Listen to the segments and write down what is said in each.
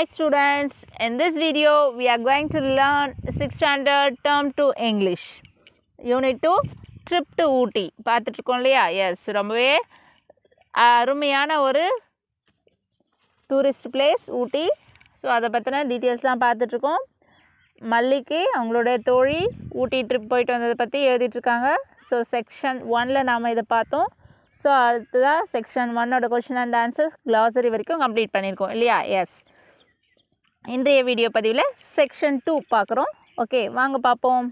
Hi students, in this video we are going to learn 6th standard term 2 English. Unit 2 trip to Ooty. பார்த்துட்டுருக்கோம் இல்லையா? S, ரொம்பவே அருமையான ஒரு tourist place ஊட்டி. So அதை பற்றின டீட்டெயில்ஸ்லாம் பார்த்துட்ருக்கோம். மல்லிக்கு அவங்களுடைய தோழி ஊட்டி ட்ரிப் போயிட்டு வந்ததை பற்றி எழுதிட்டுருக்காங்க. ஸோ செக்ஷன் 1ல் நாம் இதை பார்த்தோம். ஸோ அடுத்ததாக செக்ஷன் 1ஓட கொஷின் அண்ட் ஆன்சர்ஸ் க்ளாசரி வரைக்கும் கம்ப்ளீட் பண்ணியிருக்கோம் இல்லையா? எஸ், இன்றைய வீடியோ பதிவில் செக்ஷன் 2 பார்க்குறோம். ஓகே, வாங்க பார்ப்போம்.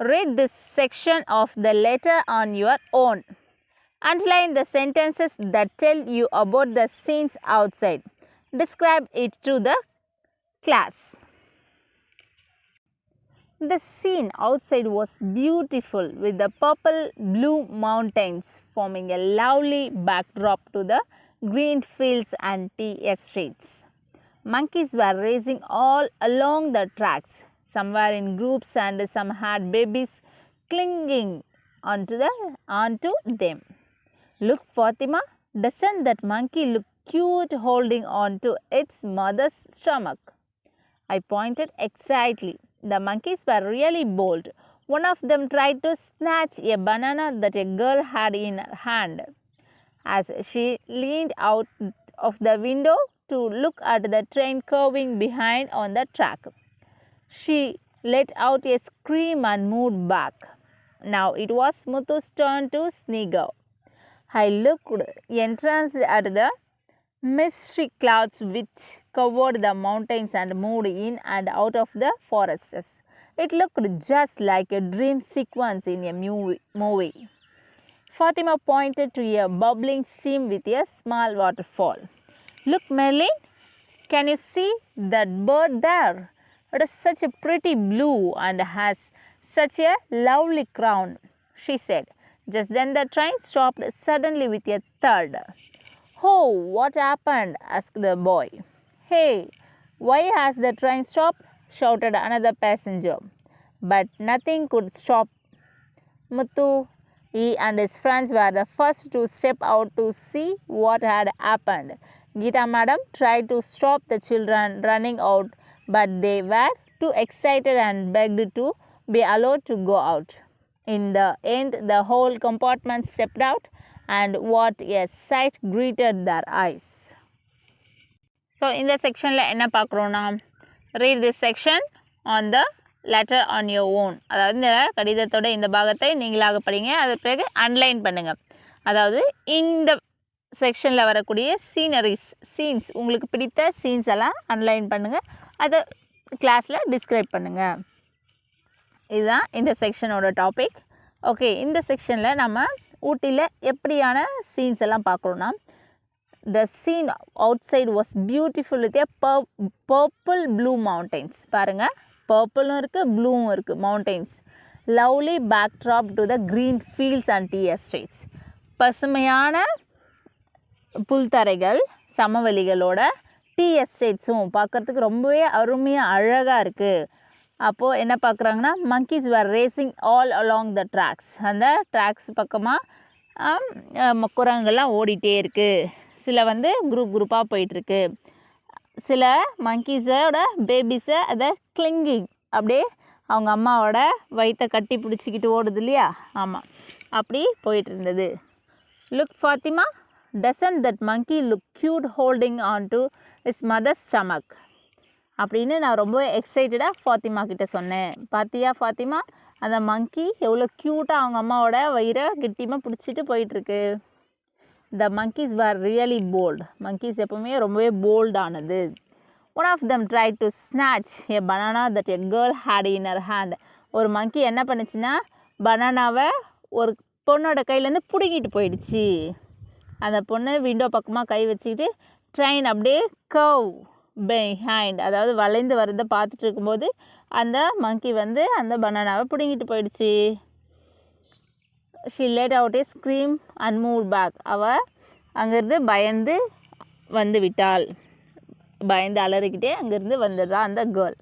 Read this section of the letter on your own. Underline the sentences that tell you about the scenes outside. Describe it to the class. The scene outside was beautiful with the purple blue mountains forming a lovely backdrop to the green fields and tea estates. Monkeys were racing all along the tracks. Some were in groups and some had babies clinging onto them. Look, Fatima, doesn't that monkey look cute holding on to its mother's stomach? I pointed excitedly. The monkeys were really bold. One of them tried to snatch a banana that a girl had in her hand. As she leaned out of the window to look at the train curving behind on the track, she let out a scream and moved back. Now it was Muthu's turn to snigger. I looked entranced at the misty clouds which covered the mountains and moved in and out of the forests. It looked just like a dream sequence in a movie. Fatima pointed to a bubbling stream with a small waterfall. Look, Merlin, can you see that bird there? It is such a pretty blue and has such a lovely crown, she said. Just then the train stopped suddenly with a thud. Oh, what happened? Asked the boy. Hey, why has the train stopped? Shouted another passenger. But nothing could stop Muthu. He and his friends were the first to step out to see what had happened. Geeta madam tried to stop the children running out, but they were too excited and begged to be allowed to go out. In the end, the whole compartment stepped out, and what a sight greeted their eyes. So, in the section la enna paakrona, read this section on the letter on your own. அதாவது இந்த கடிதத்தோட இந்த பாகத்தை நீங்களாக படிங்க. அது பிறகு underline பண்ணுங்க. அதாவது இந்த செக்ஷனில் வரக்கூடிய சீன்ஸ் உங்களுக்கு பிடித்த சீன்ஸ் எல்லாம் அண்டர்லைன் பண்ணுங்கள். அதை கிளாஸில் டிஸ்கிரைப் பண்ணுங்கள். இதுதான் இந்த செக்ஷனோட டாபிக். ஓகே, இந்த செக்ஷனில் நம்ம ஊட்டியில் எப்படியான சீன்ஸ் எல்லாம் பார்க்குறோன்னா, the scene outside was beautiful with a purple blue mountains. பாருங்கள், பர்பிளும் இருக்குது, ப்ளூவும் இருக்குது. Mountains, lovely backdrop to the green fields and tea estates. பசுமையான புல்தரைகள், சமவெளிகளோட டீ எஸ்டேட்ஸும் பார்க்குறதுக்கு ரொம்பவே அருமையாக அழகாக இருக்குது. அப்போது என்ன பார்க்குறாங்கன்னா, monkeys were racing all along the tracks. அந்த ட்ராக்ஸ் பக்கமாக குரங்குகள்லாம் ஓடிட்டே இருக்குது. சில குரூப்பாக போயிட்டுருக்கு. சில மங்கீஸோட பேபிஸை அதை கிளிங்கிங், அப்படியே அவங்க அம்மாவோட வயிற்றை கட்டி பிடிச்சிக்கிட்டு ஓடுது இல்லையா? ஆமாம், அப்படி போயிட்டு இருந்தது. Look Fatima, doesn't that monkey look cute holding on to his mother's stomach அப்படின்னு நான் ரொம்ப எக்ஸைட்டடாக ஃபாத்திமா கிட்டே சொன்னேன். பார்த்தியா ஃபாத்திமா, அந்த மங்கி எவ்வளோ க்யூட்டாக அவங்க அம்மாவோட வயிறை கெட்டியமாக பிடிச்சிட்டு போயிட்டுருக்கு. த monkeys were really bold. monkeys எப்பவுமே ரொம்பவே போல்டானது. One of them tried to snatch a banana that a girl had in her hand. ஒரு மங்கி என்ன பண்ணுச்சுன்னா, பனானாவை ஒரு பொண்ணோட கையிலேருந்து பிடுங்கிட்டு போயிடுச்சு. அந்த பொண்ணு விண்டோ பக்கமாக கை வச்சுக்கிட்டு ட்ரெயின் அப்படியே கர்வ் பிஹைண்ட், அதாவது வளைந்து வரதை பார்த்துட்டு இருக்கும்போது அந்த மங்கி அந்த பனானாவை பிடுங்கிட்டு போயிடுச்சு. she let out a scream and moved back. அவள் அங்கேருந்து பயந்து வந்து விட்டாள். பயந்து அலறிக்கிட்டே அங்கேருந்து வந்துடுறா அந்த girl.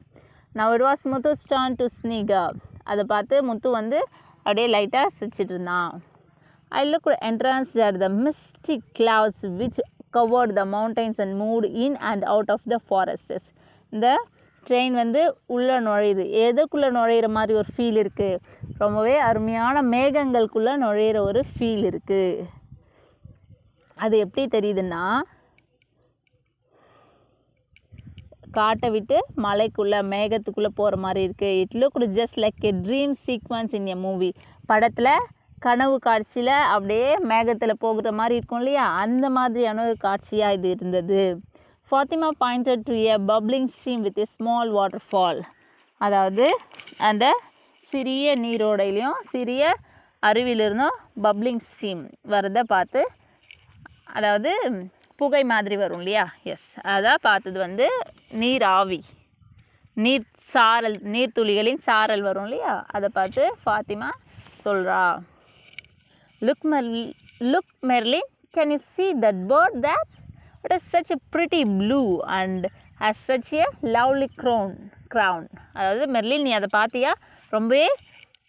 now it was Muthu's turn to snigger. அதை பார்த்து முத்து அப்படியே லைட்டாக சிரிச்சிட்டு இருந்தான். I looked entranced at the misty clouds which covered the mountains and moved in and out of the forests. இந்த ட்ரெயின் வந்து உள்ளே நுழையுது. எதுக்குள்ளே நுழையிற மாதிரி ஒரு ஃபீல் இருக்குது? ரொம்பவே அருமையான மேகங்களுக்குள்ளே நுழையிற ஒரு ஃபீல் இருக்குது. அது எப்படி தெரியுதுன்னா, காட்டை விட்டு மலைக்குள்ளே மேகத்துக்குள்ளே போகிற மாதிரி இருக்குது. It look just like a dream sequence in a movie. படத்தில் கனவு காட்சியில் அப்படியே மேகத்தில் போகிற மாதிரி இருக்கும் இல்லையா, அந்த மாதிரியான ஒரு காட்சியாக இது இருந்தது. Fatima pointed to a bubbling stream with a small waterfall. அதாவது அந்த சிறிய நீரோடையிலையும் சிறிய அருவியிலிருந்தும் பப்ளிங் ஸ்ட்ரீம் வரதை பார்த்து, அதாவது புகை மாதிரி வரும் இல்லையா, எஸ், அதான் பார்த்தது வந்து நீர் ஆவி, நீர் சாரல், நீர்த்துளிகளின் சாரல் வரும் இல்லையா, அதை பார்த்து ஃபாத்திமா சொல்கிறா. Look Merlin, can you see that bird there? It is such a pretty blue and has such a lovely crown. அதாவது மெர்லின், நீ அதை பார்த்தியா? ரொம்பவே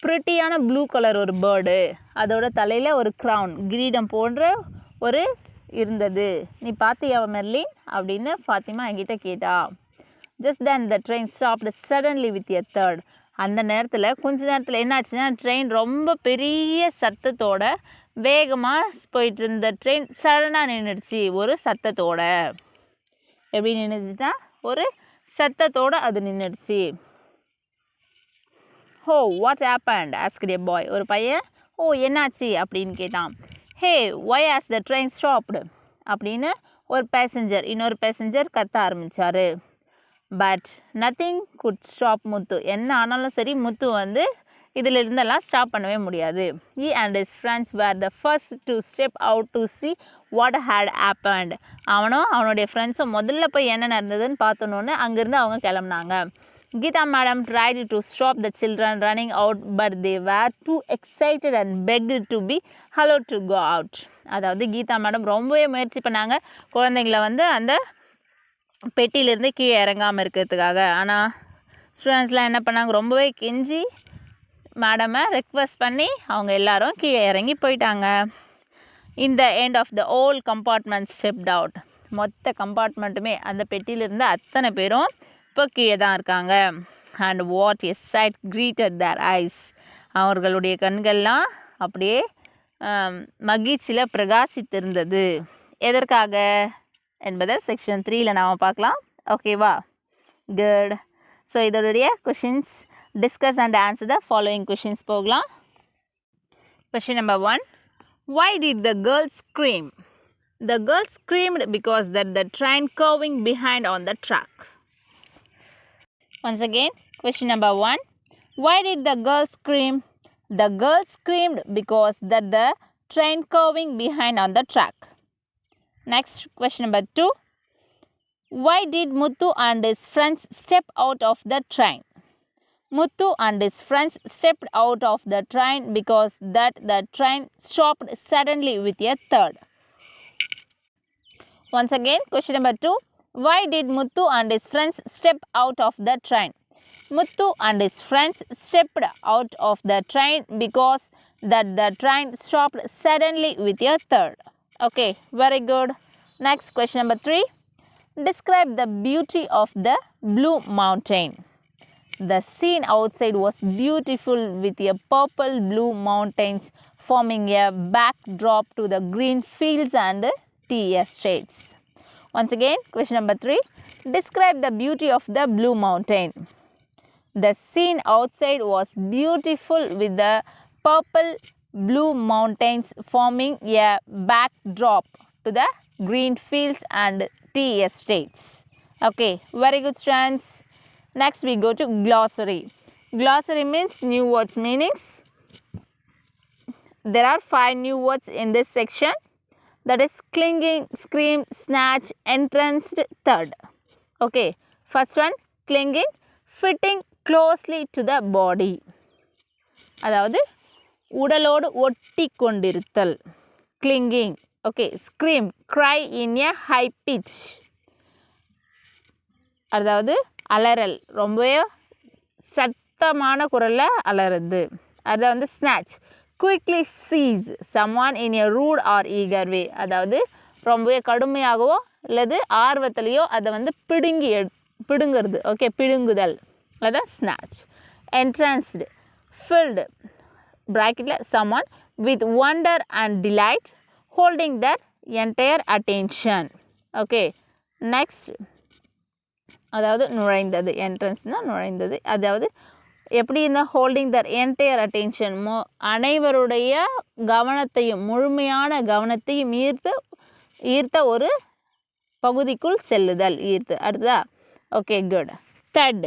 ப்ரிட்டியான ப்ளூ கலர் ஒரு பேர்டு, அதோட தலையில் ஒரு க்ரௌன், கிரீடம் போன்ற ஒரு இருந்தது. நீ பார்த்தியா மெர்லின் அப்படின்னு ஃபாத்திமா என்கிட்ட கேட்டா. Just then the train stopped suddenly with a thud. அந்த நேரத்தில் கொஞ்ச நேரத்தில் என்ன ஆச்சுன்னா, ட்ரெயின் ரொம்ப பெரிய சத்தத்தோட வேகமாக போயிட்டு இருந்த ட்ரெயின் சடனாக நின்றுடுச்சு ஒரு சத்தத்தோட. எப்படி நின்றுச்சுன்னா, ஒரு சத்தத்தோடு அது நின்றுடுச்சு. Oh what happened asked a boy. ஒரு பையன் ஓ என்னாச்சு அப்படின்னு கேட்டான். Hey why has the train stopped அப்படின்னு ஒரு பேசஞ்சர், இன்னொரு பேசஞ்சர் கத்த ஆரம்பித்தார். But nothing could stop Muthu. என்ன ஆனாலும் சரி, முத்து வந்து இதில் இருந்தெல்லாம் ஸ்டாப் பண்ணவே முடியாது. He and his friends were the first to step out to see what had happened. அவனும் அவனுடைய ஃப்ரெண்ட்ஸும் முதல்ல போய் என்ன நடந்ததுன்னு பார்த்தோன்னு அங்கேருந்து அவங்க கிளம்புனாங்க. Geeta madam tried to stop the children running out, but they were too excited and begged to be allowed to go out. அதாவது கீதா மேடம் ரொம்பவே முயற்சி பண்ணாங்க குழந்தைங்களை வந்து அந்த பெட்டியிலேருந்து கீழே இறங்காமல் இருக்கிறதுக்காக. ஆனால் ஸ்டூடெண்ட்ஸ்லாம் என்ன பண்ணாங்க, ரொம்பவே கெஞ்சி மேடமை ரெக்வஸ்ட் பண்ணி அவங்க எல்லாரும் கீழே இறங்கி போயிட்டாங்க. இந்த end of the whole compartment stepped out. மொத்த கம்பார்ட்மெண்ட்டுமே, அந்த பெட்டியிலிருந்து அத்தனை பேரும் இப்போ கீழே தான் இருக்காங்க. And what a sight greeted their eyes. அவர்களுடைய கண்கள்லாம் அப்படியே மகிழ்ச்சியில் பிரகாசித்திருந்தது. எதற்காக என்பதை செக்ஷன் 3ல் நாம் பார்க்கலாம். ஓகேவா? குட். ஸோ இதோடைய questions discuss and answer the following questions போகலாம். Question number 1. Why did the girl scream? The girl screamed because that the train curving behind on the track. Once again, question number 1. Why did the girl scream? The girl screamed because that the train curving behind on the track. Next, question number 2. Why did Muthu and his friends step out of the train? Muthu and his friends stepped out of the train because that the train stopped suddenly with a thud. Once again, question number 2. Why did Muthu and his friends step out of the train? Muthu and his friends stepped out of the train because that the train stopped suddenly with a thud. Okay, very good. Next, question number 3. Describe the beauty of the Blue Mountain. The scene outside was beautiful with a purple blue mountains forming a backdrop to the green fields and tea estates. Once again, question number 3. Describe the beauty of the Blue Mountain. The scene outside was beautiful with the purple blue mountains forming a backdrop to the green fields and tea estates. Okay, very good students. Next we go to glossary. Glossary means new words meanings. There are 5 new words in this section, that is clinging, scream, snatch, entranced, third. Okay, first one clinging, fitting closely to the body. அதாவது உடலோடு ஒட்டி கொண்டிருத்தல், clinging. Okay, scream, cry in a high pitch. அதாவது அலறல், ரொம்பவே சத்தமான குரலில் அலறுது. அதை வந்து snatch, quickly seize someone in a rude or eager way. அதாவது ரொம்பவே கடுமையாகவோ அல்லது ஆர்வத்திலையோ அதை வந்து பிடுங்கிறது. ஓகே, பிடுங்குதல், அதான் snatch. Entranced, filled, bracketல someone with wonder and delight holding their entire attention. Okay, next அதாவது நுழைந்தது. என்ட்ரன்ஸ்னால் நுழைந்தது. அதாவது எப்படி இந்த ஹோல்டிங் தர் என்டையர் அட்டென்ஷன், அனைவருடைய கவனத்தையும் முழுமையான கவனத்தையும் ஈர்த்த ஒரு பகுதிக்குள் செல்லுதல், ஈர்த்து. அடுத்ததா okay, good. Thud,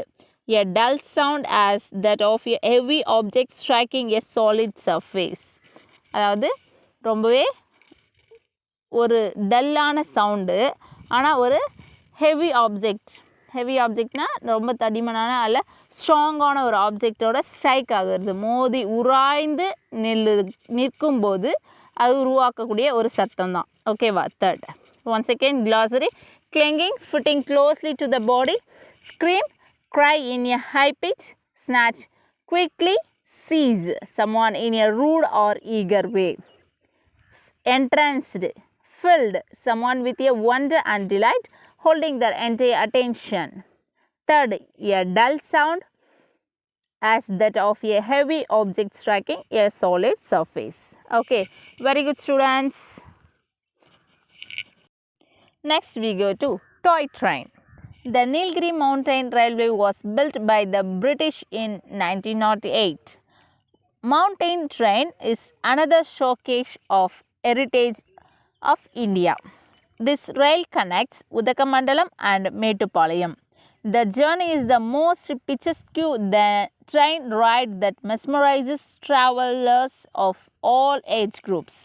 a dull sound as that of a heavy object striking a solid surface. அதாவது ரொம்பவே ஒரு டல்லான சவுண்டு, ஆனால் ஒரு ஹெவி ஆப்ஜெக்ட்னா ரொம்ப தடிமனான அல்ல ஸ்ட்ராங்கான ஒரு ஆப்ஜெக்டோட ஸ்ட்ரைக் ஆகிறது, மோதி உராய்ந்து நிற்கும்போது அது உருவாக்கக்கூடிய ஒரு சத்தம் தான். ஓகேவா? Third. One second glossary. Clinging, fitting closely to the body, scream, cry in a high pitch, snatch, quickly seize someone in a rude or eager way. Entranced, filled, someone with a wonder and delight, holding their entire attention. Third, a dull sound as that of a heavy object striking a solid surface. Okay, very good students. Next we go to toy train. The Nilgiri Mountain Railway was built by the British in 1908. Mountain train is another showcase of heritage of India. This rail connects Udakamandalam and Mettupalayam. The journey is the most picturesque train ride that mesmerizes travelers of all age groups.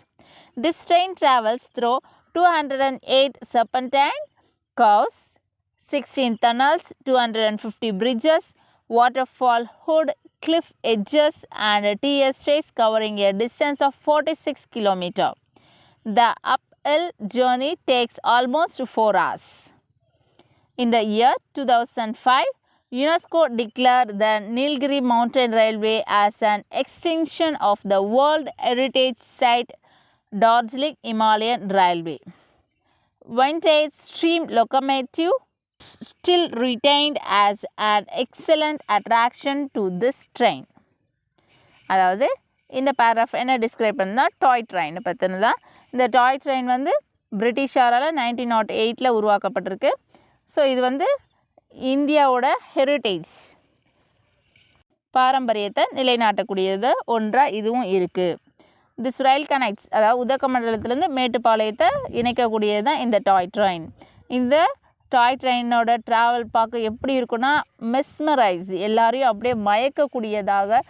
This train travels through 208 serpentine curves, 16 tunnels, 250 bridges, waterfall hood, cliff edges and tea estates covering a distance of 46 km. The uphill journey takes almost 4 hours. In the year 2005, UNESCO declared the Nilgiri Mountain Railway as an extension of the World Heritage Site Darjeeling Himalayan Railway. Vintage steam locomotive still retained as an excellent attraction to this train. அதாவது இந்த paragraph என்ன describe பண்ணால் டாய் train பற்றினு தான். இந்த டாய் train வந்து பிரிட்டிஷாரால் 1908 உருவாக்கப்பட்டிருக்கு. So இது வந்து இந்தியாவோட ஹெரிட்டேஜ் பாரம்பரியத்தை நிலைநாட்டக்கூடியது ஒன்றாக இதுவும் இருக்குது. திஸ் ரயில் கனெக்ட்ஸ், அதாவது உதகமண்டலத்திலேருந்து மேட்டுப்பாளையத்தை இணைக்கக்கூடியது தான் இந்த டாய் ட்ரெயின். இந்த டாய் ட்ரெயினோட ட்ராவல் பார்க்க எப்படி இருக்குன்னா மெஸ்மரைஸ், எல்லாரையும் அப்படியே மயக்கக்கூடியதாக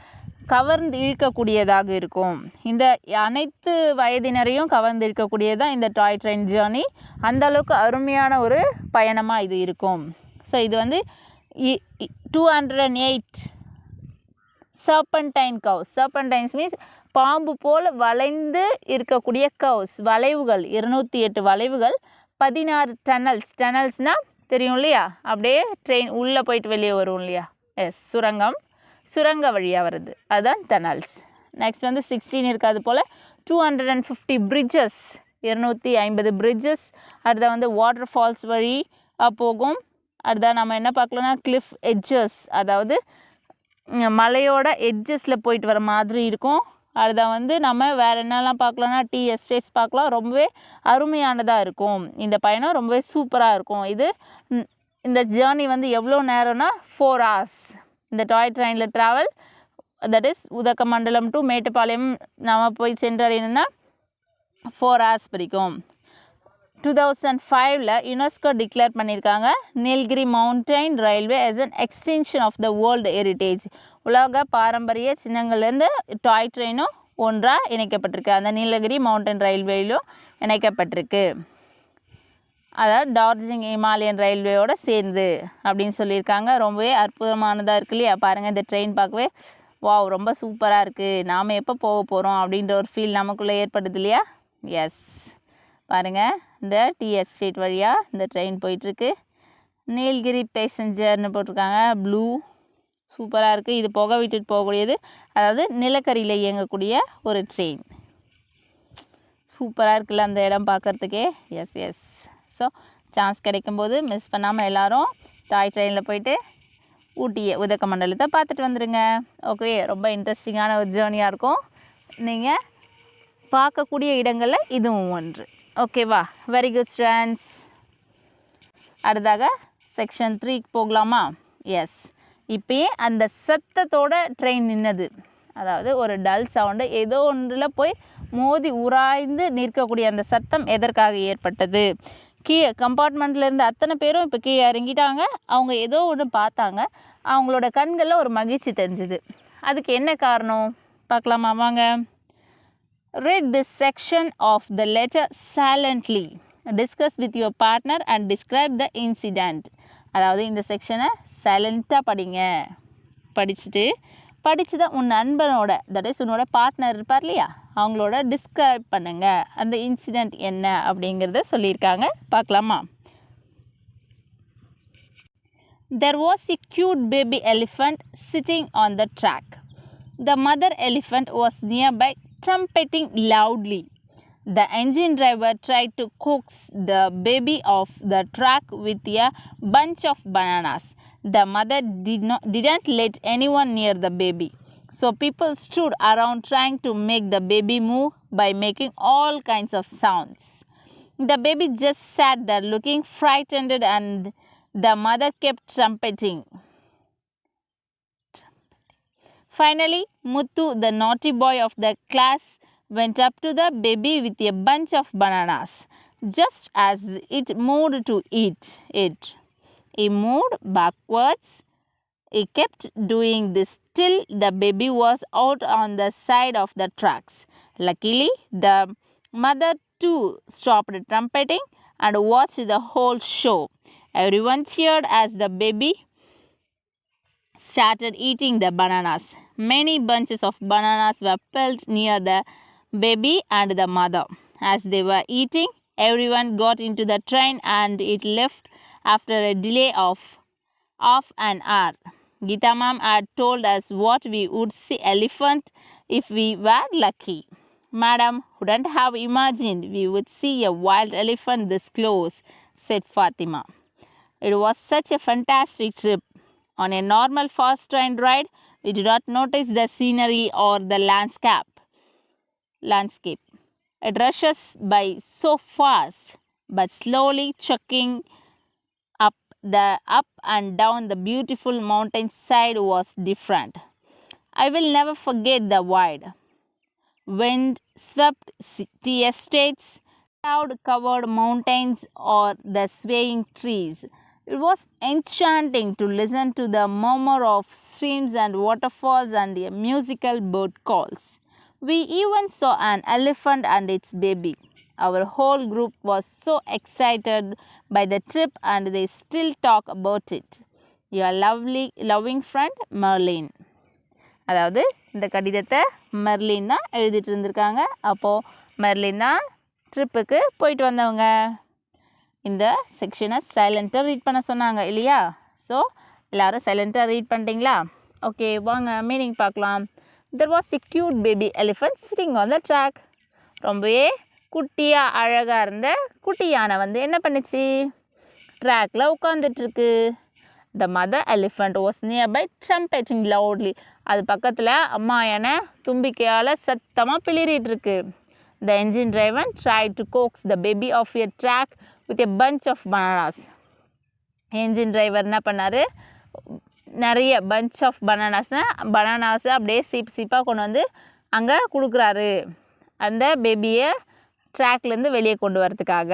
கவர்ந்து இழுக்கக்கூடியதாக இருக்கும். இந்த அனைத்து வயதினரையும் கவர்ந்து இழுக்கக்கூடியதான் இந்த டாய் ட்ரெயின் ஜேர்னி. அந்தளவுக்கு அருமையான ஒரு பயணமாக இது இருக்கும். ஸோ இது வந்து 208 சர்பன்டைன் கவ்ஸ். சர்பன்டைன்ஸ் மீன்ஸ் பாம்பு போல் வளைந்து இருக்கக்கூடிய கவ்ஸ், வளைவுகள், 208 வளைவுகள், 16 டனல்ஸ். டனல்ஸ்னால் தெரியும் இல்லையா, அப்படியே ட்ரெயின் உள்ளே போயிட்டு வெளியே வரும் இல்லையா, எஸ், சுரங்க வழியாக வருது, அதுதான் டனல்ஸ். நெக்ஸ்ட் வந்து 16 இருக்காது போல் 250 பிரிட்ஜஸ், 250 பிரிட்ஜஸ். அடுத்த வந்து வாட்டர் ஃபால்ஸ் வழி போகும். அடுத்த நம்ம என்ன பார்க்கலாம்னா கிளிஃப் எட்ஜஸ், அதாவது மலையோட எட்ஜஸில் போயிட்டு வர மாதிரி இருக்கும். அடுத்த வந்து நம்ம வேறு என்னெல்லாம் பார்க்கலாம்னா டீ எஸ்டேட்ஸ் பார்க்கலாம். ரொம்பவே அருமையானதாக இருக்கும். இந்த பயணம் ரொம்பவே சூப்பராக இருக்கும். இந்த ஜேர்னி வந்து எவ்வளோ நேரம்னா 4 hours. இந்த டாய் ட்ரெயினில் travel, that is Udhagamandalam to Mettupalayam நம்ம போய் சென்றடையணும்னா 4 hours பிடிக்கும். 2005 யுனெஸ்கோ டிக்ளேர் பண்ணியிருக்காங்க Nilgiri mountain railway as an extension of the world heritage. உலக பாரம்பரிய சின்னங்கள்லேருந்து டாய் ட்ரெயினும் ஒன்றாக இணைக்கப்பட்டிருக்கு. அந்த நீலகிரி மவுண்டன் ரயில்வேயிலும் இணைக்கப்பட்டிருக்கு. அதாவது டார்ஜிலிங் இமாலயன் ரயில்வேயோடு சேர்ந்து அப்படின்னு சொல்லியிருக்காங்க. ரொம்பவே அற்புதமானதாக இருக்கு இல்லையா? பாருங்கள், இந்த ட்ரெயின் பார்க்கவே வாவ் ரொம்ப சூப்பராக இருக்குது. நாம் எப்போ போக போகிறோம் அப்படின்ற ஒரு ஃபீல் நமக்குள்ளே ஏற்படுது இல்லையா? எஸ், பாருங்கள், இந்த டி எஸ்டேட் வழியாக இந்த ட்ரெயின் போயிட்டுருக்கு. நீல்கிரி பேசஞ்சர்னு போட்டிருக்காங்க, ப்ளூ, சூப்பராக இருக்குது. இது புகை விட்டுட்டு போகக்கூடியது, அதாவது நிலக்கரியில் இயங்கக்கூடிய ஒரு ட்ரெயின். சூப்பராக இருக்குல்ல அந்த இடம் பார்க்குறதுக்கே. எஸ். ஸோ சான்ஸ் கிடைக்கும்போது மிஸ் பண்ணாமல் எல்லோரும் டாய் ட்ரெயினில் போயிட்டு ஊட்டியை உதகமண்டலத்தை பார்த்துட்டு வந்துடுங்க. ஓகே, ரொம்ப இன்ட்ரெஸ்டிங்கான ஒரு ஜேர்னியாக இருக்கும். நீங்கள் பார்க்கக்கூடிய இடங்களில் இதுவும் ஒன்று. ஓகேவா? Very good students. அடுத்தாக செக்ஷன் 3க்கு போகலாமா? எஸ். இப்போயே அந்த சத்தத்தோட ட்ரெயின் நின்னது, அதாவது ஒரு டல் சவுண்டு ஏதோ ஒன்றில் போய் மோதி உராய்ந்து நிற்கக்கூடிய அந்த சத்தம் எதற்காக ஏற்பட்டது? கீழே கம்பார்ட்மெண்ட்டில் இருந்த அத்தனை பேரும் இப்போ கீழே இறங்கிட்டாங்க. அவங்க ஏதோ ஒன்று பார்த்தாங்க. அவங்களோட கண்களில் ஒரு மகிழ்ச்சி தெரிஞ்சுது. அதுக்கு என்ன காரணம் பார்க்கலாமா? வாங்க. Read this section of the letter silently. Discuss with your partner and describe the incident. அதாவது இந்த செக்ஷனை சைலண்ட்டாக படிங்க. படிச்சுட்டு உன் நண்பனோட, தட் இஸ் உன்னோட பார்ட்னர் இருப்பார் இல்லையா, அவங்களோட டிஸ்கிரைப் பண்ணுங்கள். அந்த இன்சிடெண்ட் என்ன அப்படிங்கிறத சொல்லியிருக்காங்க. பார்க்கலாமா? There was a cute baby elephant sitting on the track. The mother elephant was nearby, trumpeting loudly. The engine driver tried to coax the baby off the track with a bunch of bananas. The mother didn't let anyone near the baby. So people stood around trying to make the baby move by making all kinds of sounds. The baby just sat there looking frightened and the mother kept trumpeting. Finally, Muthu, the naughty boy of the class, went up to the baby with a bunch of bananas. Just as it moved to eat it, he moved backwards. He kept doing this till the baby was out on the side of the tracks. Luckily, the mother too stopped trumpeting and watched the whole show. Everyone cheered as the baby started eating the bananas. Many bunches of bananas were piled near the baby and the mother. As they were eating, everyone got into the train and it left after a delay of half an hour. Geeta ma'am had told us what we would see elephant if we were lucky. Madam wouldn't have imagined we would see a wild elephant this close, said Fatima. It was such a fantastic trip. On a normal fast train ride, we did not notice the scenery or the landscape. It rushes by so fast, but slowly chucking up and down the beautiful mountainside was different. I will never forget the wide, wind-swept tea estates, cloud-covered mountains, or the swaying trees. It was enchanting to listen to the murmur of streams and waterfalls and the musical bird calls. We even saw an elephant and its baby. Our whole group was so excited by the trip and they still talk about it. Your loving friend Merlin. அதாவது இந்த கடிதத்தை Merlin தான் எழுதிட்டு இருந்திருக்காங்க. அப்போது Merlin தான் ட்ரிப்புக்கு போயிட்டு வந்தவங்க. இந்த செக்ஷனை சைலண்ட்டாக ரீட் பண்ண சொன்னாங்க இல்லையா? ஸோ எல்லோரும் சைலண்ட்டாக ரீட் பண்ணிட்டீங்களா? ஓகே, வாங்க மீனிங் பார்க்கலாம். There was a cute baby elephant sitting on the track. ரொம்பவே குட்டியாக அழகாக இருந்த குட்டி யானை வந்து என்ன பண்ணிச்சு? ட்ராக்கில் உட்காந்துட்ருக்கு. The mother elephant was nearby trumpeting loudly. அது பக்கத்தில் அம்மா யானை தும்பிக்கையால் சத்தமாக பிளிறிட்டுருக்கு. The engine driver tried to coax the baby off a track with a bunch of bananas. Engine driver என்ன பண்ணார்? நிறைய பஞ்ச் ஆஃப் பனானாஸை அப்படியே சீப்பாக கொண்டு வந்து அங்கே கொடுக்குறாரு, அந்த பேபியை ட்ராக்லேருந்து வெளியே கொண்டு வரதுக்காக.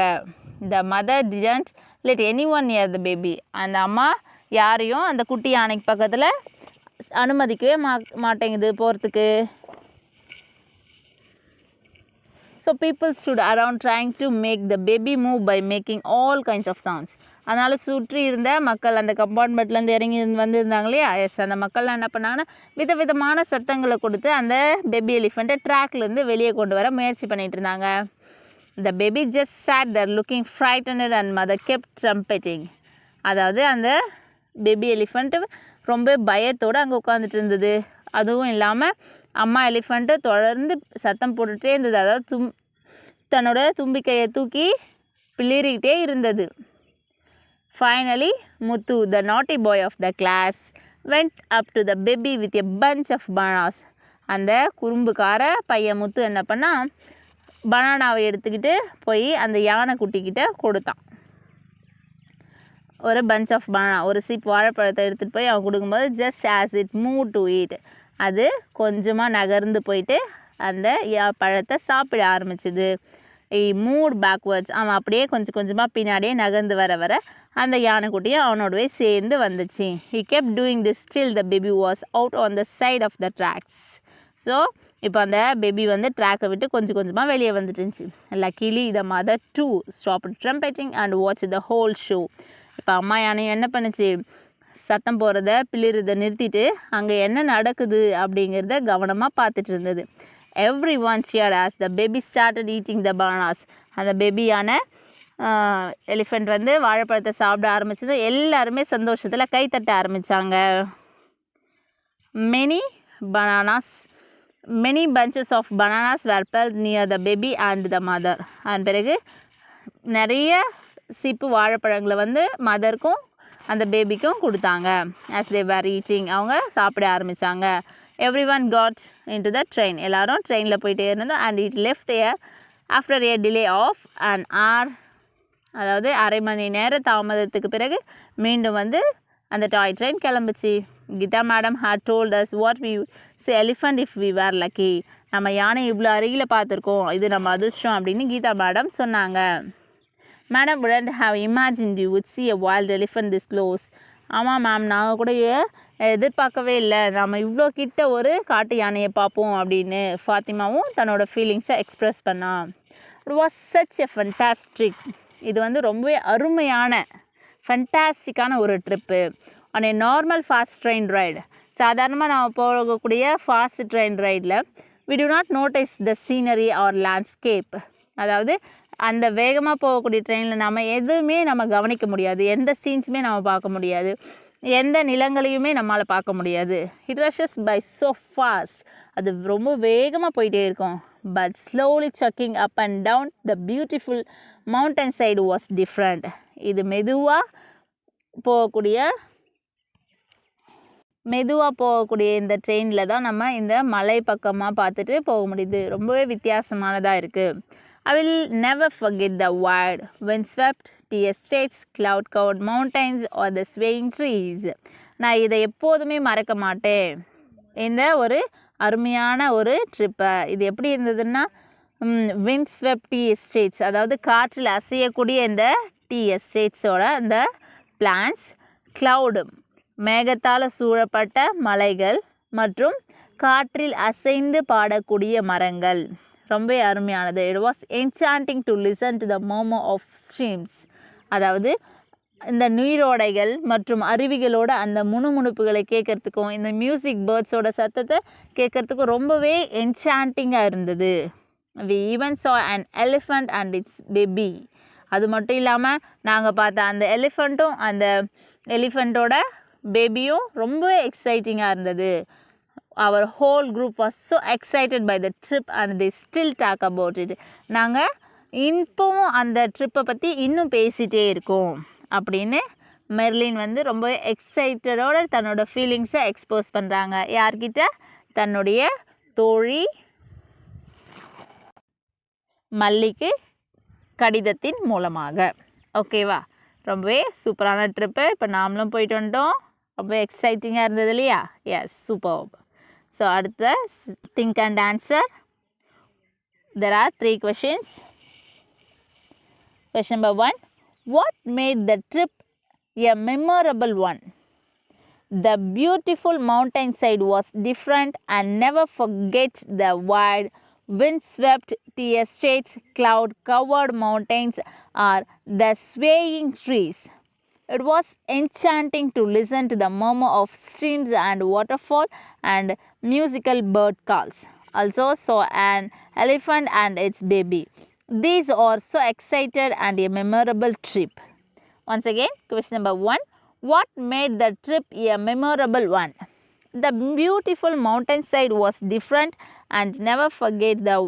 The mother didn't let anyone near the baby. அந்த அம்மா யாரையும் அந்த குட்டி யானைக்கு பக்கத்தில் அனுமதிக்கவே மாட்டேங்குது போகிறதுக்கு. So people stood around trying to make the baby move by making all kinds of sounds. அதனால் சுற்றி இருந்த மக்கள், அந்த கம்பார்ட்மெண்ட்லேருந்து இறங்கி வந்திருந்தாங்க இல்லையா, அந்த மக்கள்லாம் என்ன பண்ணாங்கன்னா விதவிதமான சத்தங்களை கொடுத்து அந்த பேபி எலிஃபெண்ட்டை ட்ராக்லேருந்து வெளியே கொண்டு வர முயற்சி பண்ணிகிட்டு இருந்தாங்க. The baby just sat there looking frightened and mother kept trumpeting. அதாவது அந்த பேபி எலிஃபெண்ட்டு ரொம்ப பயத்தோடு அங்கே உட்காந்துட்டு இருந்தது. அதுவும் இல்லாமல் அம்மா எலிஃபெண்ட்டு தொடர்ந்து சத்தம் போட்டுகிட்டே இருந்தது, அதாவது தன்னோட தும்பிக்கையை தூக்கி பிளிரிக்கிட்டே இருந்தது. Finally, Muthu, the naughty boy of the class, went up to the baby with a bunch of bananas. அந்த குறும்புக்கார பையன் முத்து என்ன பண்ணா, பனானாவை எடுத்துக்கிட்டு போய் அந்த யானை குட்டிக்கிட்ட கொடுத்தான். ஒரு பஞ்ச் ஆஃப் பனானா, ஒரு சீப் வாழைப்பழத்தை எடுத்துகிட்டு போய் அவன் கொடுக்கும்போது just as it move to eat, அது கொஞ்சமாக நகர்ந்து போயிட்டு அந்த பழத்தை சாப்பிட ஆரம்பிச்சுது. மூட் பேக்வேர்ட்ஸ், அவன் அப்படியே கொஞ்சம் கொஞ்சமாக பின்னாடியே நகர்ந்து வர வர அந்த யானைக்குட்டியும் அவனோடவே சேர்ந்து வந்துச்சு. He kept doing this till the baby was out on the side of the tracks. So இப்போ அந்த பேபி வந்து ட்ராக்கை விட்டு கொஞ்சம் கொஞ்சமாக வெளியே வந்துட்டுருந்துச்சு. Luckily the mother too stopped trumpeting and watched the whole show. இப்போ அம்மா யானை என்ன பண்ணுச்சு, சத்தம் போகிறத பிளிறதை நிறுத்திட்டு அங்கே என்ன நடக்குது அப்படிங்கிறத கவனமாக பார்த்துட்டு இருந்தது. Everyone cheered as the baby started eating the bananas. அந்த பேபியான எலிஃபெண்ட் வந்து வாழைப்பழத்தை சாப்பிட ஆரம்பிச்சது. எல்லாருமே சந்தோஷத்தில் கைத்தட்ட ஆரம்பித்தாங்க. many bunches of bananas were piled near the baby and the mother. அதன் பிறகு நிறைய சீப்பு வாழைப்பழங்களை வந்து மதருக்கும் அந்த பேபிக்கும் கொடுத்தாங்க. as they were eating, அவங்க சாப்பிட ஆரம்பித்தாங்க. everyone got into the train. எல்லாரும் ட்ரெயினில் போயிட்டே இருந்தோம். and it left after a delay of an hour, அதாவது அரை மணி நேர தாமதத்துக்கு பிறகு மீண்டும் வந்து அந்த டாய் ட்ரெயின் கிளம்பிச்சு. Geetha madam had told us what we say elephant if we were lucky. நம்ம யானை இவ்வளோ அருகில் பார்த்துருக்கோம், இது நம்ம அதிர்ஷ்டம் அப்படின்னு கீதா மேடம் சொன்னாங்க. Madam wouldn't have imagined you would see a wild elephant this close. ஆமாம் மேம், நாங்கள் கூட எதிர்பார்க்கவே இல்லை நம்ம இவ்வளோ கிட்ட ஒரு காட்டு யானையை பார்ப்போம் அப்படின்னு ஃபாத்திமாவும் தன்னோட ஃபீலிங்ஸை எக்ஸ்ப்ரெஸ் பண்ணா. It was such a fantastic, இது வந்து ரொம்பவே அருமையான ஃபண்டாஸ்டிக்கான ஒரு trip. On a normal fast train ride, சாதாரணமாக நம்ம போகக்கூடிய ஃபாஸ்ட் ட்ரெயின் ரைடில் we do not notice the scenery or landscape. அதாவது அந்த வேகமாக போகக்கூடிய ட்ரெயினில் நம்ம எதுவுமே நம்ம கவனிக்க முடியாது, எந்த சீன்ஸுமே நம்ம பார்க்க முடியாது, எந்த நிலங்களையுமே நம்மளால் பார்க்க முடியாது. It rushes by so fast, அது ரொம்ப வேகமாக போயிட்டே இருக்கும். But slowly checking up and down the beautiful mountain side was different. இது மெதுவாக போகக்கூடிய இந்த ட்ரெயினில் தான் நம்ம இந்த மலை பக்கமாக பார்த்துட்டு போக முடியுது. ரொம்பவே வித்தியாசமானதாக இருக்குது. I will never forget the wide, windswept tea estates, cloud-covered mountains or the swaying trees. நான் இதை எப்போதுமே மறக்க மாட்டேன். இந்த ஒரு அருமையான ஒரு ட்ரிப்பை, இது எப்படி இருந்ததுன்னா, windswept tea estates, அதாவது காற்றில் அசையக்கூடிய இந்த டீ எஸ்டேட்ஸோட அந்த பிளான்ஸ், கிளவுடு மேகத்தால் சூழப்பட்ட மலைகள் மற்றும் காற்றில் அசைந்து பாடக்கூடிய மரங்கள், ரொம்ப அருமையானது. It was enchanting to listen to the murmur of streams, அதாவது இந்த நீரோடைகள் மற்றும் அருவிகளோட அந்த முணுமுணுப்புகளை கேட்குறதுக்கும் இந்த மியூசிக் பேர்ட்ஸோட சத்தத்தை கேட்குறதுக்கும் ரொம்பவே என்சாண்டிங்காக இருந்தது. We even saw an elephant and its baby. அது மட்டும் இல்லாமல் நாங்கள் பார்த்த அந்த எலிஃபண்ட்டும் அந்த எலிஃபண்ட்டோட பேபியும் ரொம்பவே எக்ஸைட்டிங்காக இருந்தது. Our whole group was so excited by the trip and they still talk about it. நாங்கள் இப்போவும் அந்த ட்ரிப்பை பற்றி இன்னும் பேசிகிட்டே இருக்கோம் அப்படின்னு மெர்லின் வந்து ரொம்ப எக்ஸைட்டடோட தன்னோட ஃபீலிங்ஸை எக்ஸ்போஸ் பண்ணுறாங்க. யார்கிட்ட? தன்னுடைய தோழி மல்லிக்கு கடிதத்தின் மூலமாக. ஓகேவா, ரொம்பவே சூப்பரான ட்ரிப்பு. இப்போ நாமளும் போயிட்டு வந்துட்டோம், ரொம்ப எக்ஸைட்டிங்காக இருந்தது இல்லையா? Yes, super. ஸோ அடுத்த think and answer. There are 3 questions. Question number 1. What made the trip a memorable one? The beautiful mountainside was different and never forget the wide, windswept tea estates, cloud-covered mountains or the swaying trees. It was enchanting to listen to the murmur of streams and waterfall and musical bird calls. Also saw an elephant and its baby. These are so excited and a memorable trip. Once again, question number 1. What made the trip a memorable one? The beautiful mountainside was different and never forget the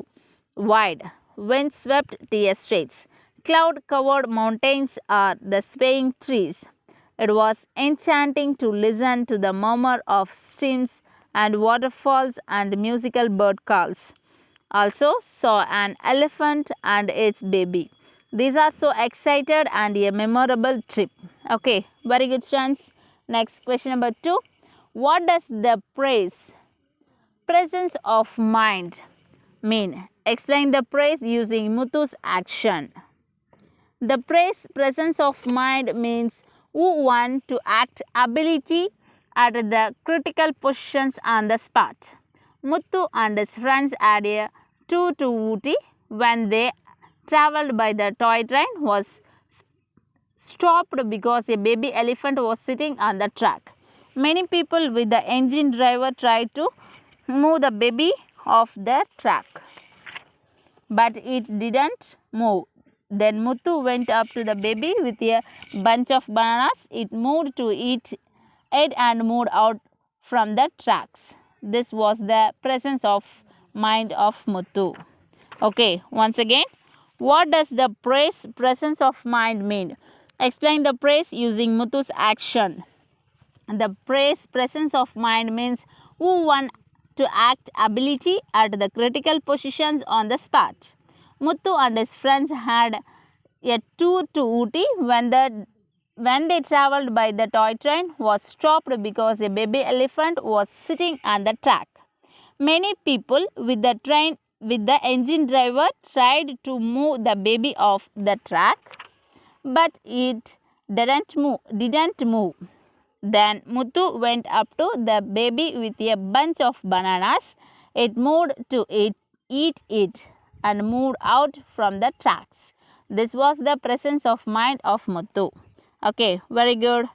wide, wind-swept tea estates. Cloud-covered mountains are the swaying trees. It was enchanting to listen to the murmur of streams and waterfalls and musical bird calls. Also saw an elephant and its baby. These are so excited and a memorable trip. Okay, very good students. Next question number 2. What does the presence of mind mean? Explain the praise using Muthu's action. The presence of mind means who want to act ability at the critical positions on the spot. Muthu and his friends had a tour to Ooty. When they travelled by the toy train was stopped because a baby elephant was sitting on the track. Many people with the engine driver tried to move the baby off the track, but it didn't move. Then Muthu went up to the baby with a bunch of bananas. It moved to eat it and moved out from the tracks. This was the presence of mind of Muthu. Okay, once again, what does the presence of mind mean? Explain the praise using Muthu's action. The presence of mind means who want to act ability at the critical positions on the spot. Muthu and his friends had a tour to Ooty. When they travelled by the toy train was stopped because a baby elephant was sitting on the track. Many people with the engine driver tried to move the baby off the track, but it didn't move. Then Muthu went up to the baby with a bunch of bananas. It moved to eat it and moved out from the tracks. This was the presence of mind of Muthu. Okay, very good.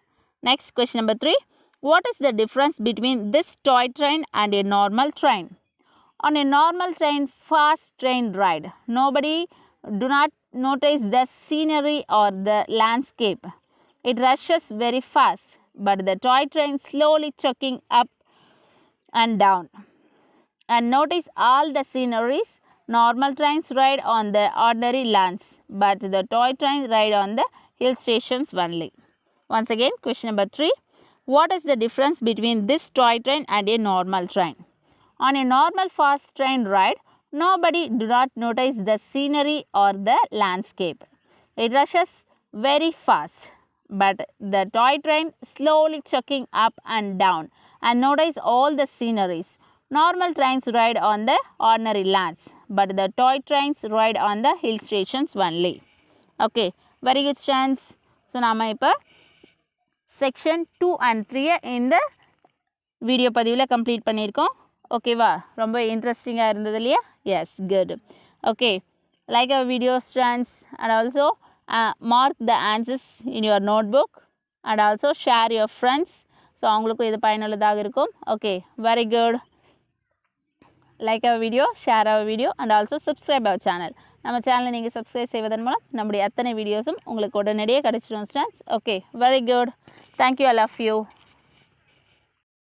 Next, question number 3. What is the difference between this toy train and a normal train? On a normal train, fast train ride, nobody do not notice the scenery or the landscape. It rushes very fast, but the toy train slowly chucking up and down. And notice all the sceneries. Normal trains ride on the ordinary lands, but the toy trains ride on the hill stations only. Once again, question number 3. What is the difference between this toy train and a normal train? On a normal fast train ride, nobody do not notice the scenery or the landscape. It rushes very fast, but the toy train slowly chucking up and down and notice all the sceneries. Normal trains ride on the ordinary lands, but the toy trains ride on the hill stations only. Okay, very good students. So, nama ipa section 2 and 3 in the video பதிவில் complete பண்ணியிருக்கோம். ஓகேவா, ரொம்ப இன்ட்ரெஸ்டிங்காக இருந்தது இல்லையா? Yes, good. Okay, like our video students and also mark the answers in your notebook and also share your friends. So அவங்களுக்கும் இது பயனுள்ளதாக இருக்கும். Okay, very good. Like our video, share our video and also subscribe our channel. நம்ம சேனலை நீங்கள் subscribe செய்வதன் மூலம் நம்முடைய அத்தனை வீடியோஸும் உங்களுக்கு உடனடியே கிடைச்சிடும் students. Okay, very good. Thank you, I love you.